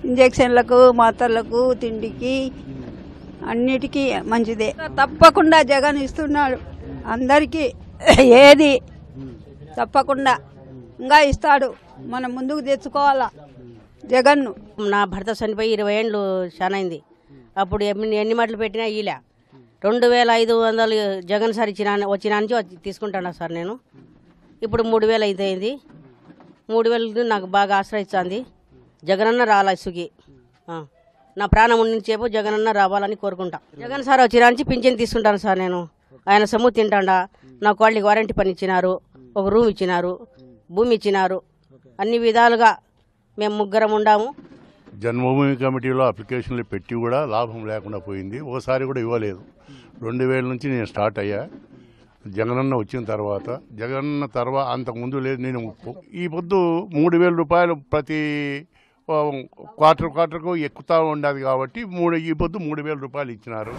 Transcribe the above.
ఇంజక్షన్లకు మాత్రలకు తిండికి అన్నిటికీ మంచిదే. తప్పకుండా జగన్ ఇస్తున్నాడు అందరికీ, ఏది తప్పకుండా ఇంకా ఇస్తాడు. మనం ముందుకు తెచ్చుకోవాలా జగన్ను. నా భర్త చనిపోయి 20 ఏళ్ళు చాలా అయింది. అప్పుడు ఎన్ని మాటలు పెట్టినా ఇలా 2500 జగన్ సార్ వచ్చిన నుంచి తీసుకుంటాను సార్ నేను. ఇప్పుడు 3000 అయింది. 3000 నాకు బాగా ఆశ్రయిస్తుంది. జగనన్న రాలాసుకి నా ప్రాణం ఉండించేపు జగనన్న రావాలని కోరుకుంటా. జగన్ సార్ వచ్చిన నుంచి పింఛన్ తీసుకుంటాను సార్ నేను. ఆయన సొమ్ము తింటాడా. నాకు వాళ్ళకి వారంటీ పని ఇచ్చినారు, ఒక రూమ్ ఇచ్చినారు, భూమి ఇచ్చినారు. అన్ని విధాలుగా మేము ముగ్గురం ఉండాము. జన్మభూమి కమిటీలో అప్లికేషన్లు పెట్టి కూడా లాభం లేకుండా పోయింది. ఒకసారి కూడా ఇవ్వలేదు. 2000 నుంచి నేను స్టార్ట్ అయ్యా. జగనన్న వచ్చిన తర్వాత అంతకుముందు లేదు. నేను ఈ పొద్దు 3000 రూపాయలు ప్రతి క్వార్టర్కు ఎక్కుతూ ఉండదు కాబట్టి ఈ పొద్దు 3000 రూపాయలు ఇచ్చినారు.